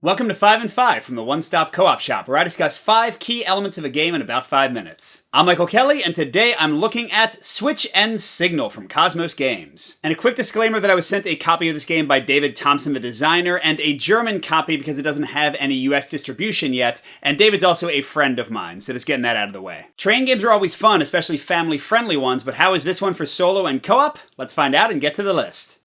Welcome to 5 and 5 from the One Stop Co-op Shop, where I discuss 5 key elements of a game in about 5 minutes. I'm Michael Kelly, and today I'm looking at Switch and Signal from Cosmos Games. And a quick disclaimer that I was sent a copy of this game by David Thompson, the designer, and a German copy because it doesn't have any US distribution yet, and David's also a friend of mine, so just getting that out of the way. Train games are always fun, especially family-friendly ones, but how is this one for solo and co-op? Let's find out and get to the list.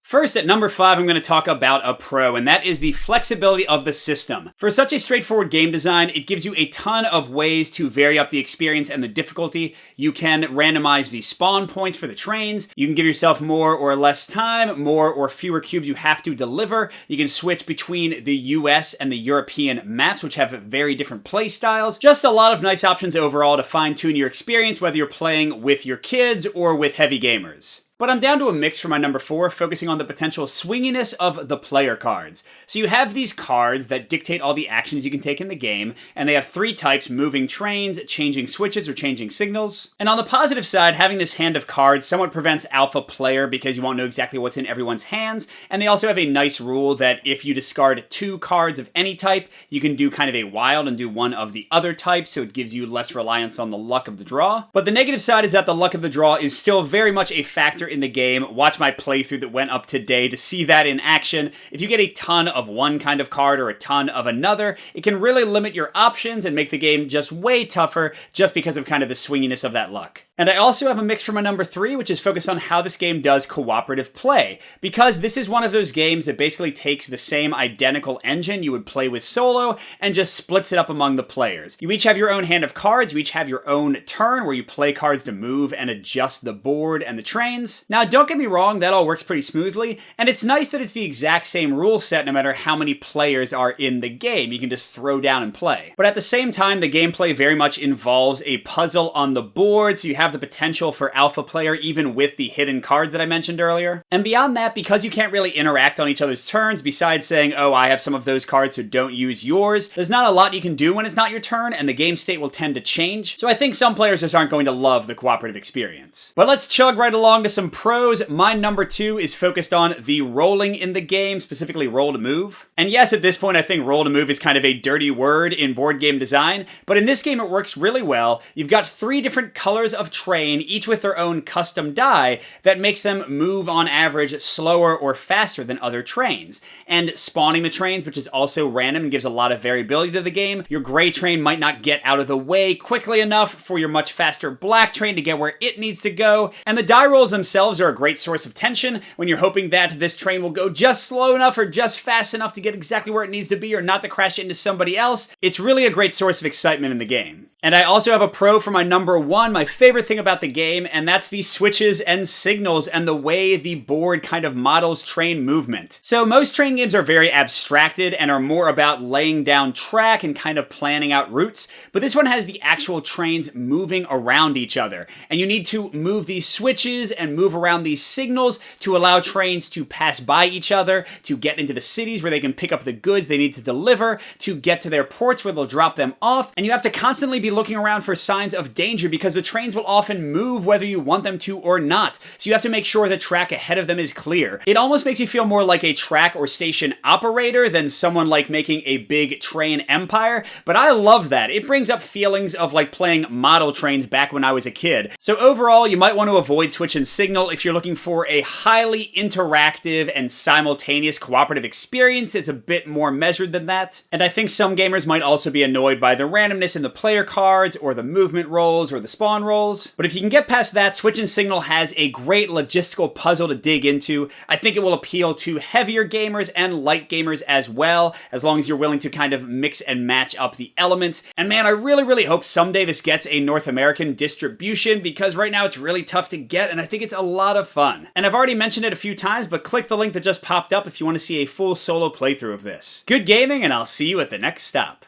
First, at number 5, I'm going to talk about a pro, and that is the flexibility of the system. For such a straightforward game design, it gives you a ton of ways to vary up the experience and the difficulty. You can randomize the spawn points for the trains. You can give yourself more or less time, more or fewer cubes you have to deliver. You can switch between the US and the European maps, which have very different play styles. Just a lot of nice options overall to fine-tune your experience, whether you're playing with your kids or with heavy gamers. But I'm down to a mix for my number 4, focusing on the potential swinginess of the player cards. So you have these cards that dictate all the actions you can take in the game, and they have 3 types: moving trains, changing switches, or changing signals. And on the positive side, having this hand of cards somewhat prevents alpha player because you won't know exactly what's in everyone's hands, and they also have a nice rule that if you discard 2 cards of any type, you can do kind of a wild and do one of the other types, so it gives you less reliance on the luck of the draw. But the negative side is that the luck of the draw is still very much a factor in the game. Watch my playthrough that went up today to see that in action. If you get a ton of one kind of card or a ton of another, it can really limit your options and make the game just way tougher just because of kind of the swinginess of that luck. And I also have a mix for my number 3, which is focused on how this game does cooperative play, because this is one of those games that basically takes the same identical engine you would play with solo and just splits it up among the players. You each have your own hand of cards, you each have your own turn where you play cards to move and adjust the board and the trains. Now, don't get me wrong, that all works pretty smoothly, and it's nice that it's the exact same rule set no matter how many players are in the game. You can just throw down and play. But at the same time, the gameplay very much involves a puzzle on the board, so you have the potential for alpha player even with the hidden cards that I mentioned earlier. And beyond that, because you can't really interact on each other's turns besides saying, oh, I have some of those cards, so don't use yours, there's not a lot you can do when it's not your turn, and the game state will tend to change. So I think some players just aren't going to love the cooperative experience. But let's chug right along to some pros. My number 2 is focused on the rolling in the game, specifically roll to move. And yes, at this point, I think roll to move is kind of a dirty word in board game design, but in this game it works really well. You've got 3 different colors of train, each with their own custom die that makes them move on average slower or faster than other trains. And spawning the trains, which is also random and gives a lot of variability to the game. Your gray train might not get out of the way quickly enough for your much faster black train to get where it needs to go. And the die rolls themselves are a great source of tension when you're hoping that this train will go just slow enough or just fast enough to get exactly where it needs to be or not to crash into somebody else. It's really a great source of excitement in the game. And I also have a pro for my number 1, my favorite thing about the game, and that's the switches and signals and the way the board kind of models train movement. So most train games are very abstracted and are more about laying down track and kind of planning out routes, but this one has the actual trains moving around each other, and you need to move these switches and move around these signals to allow trains to pass by each other, to get into the cities where they can pick up the goods they need to deliver, to get to their ports where they'll drop them off, and you have to constantly be looking around for signs of danger because the trains will often move whether you want them to or not, so you have to make sure the track ahead of them is clear. It almost makes you feel more like a track or station operator than someone like making a big train empire, but I love that. It brings up feelings of like playing model trains back when I was a kid. So overall, you might want to avoid switch and signal if you're looking for a highly interactive and simultaneous cooperative experience. It's a bit more measured than that. And I think some gamers might also be annoyed by the randomness in the player cards or the movement rolls or the spawn rolls. But if you can get past that, switch and signal has a great logistical puzzle to dig into. I think it will appeal to heavier gamers and light gamers as well, as long as you're willing to kind of mix and match up the elements. And man, I really hope someday this gets a North American distribution, because right now it's really tough to get, and I think it's a lot of fun. And I've already mentioned it a few times, but click the link that just popped up if you want to see a full solo playthrough of this. Good gaming, and I'll see you at the next stop.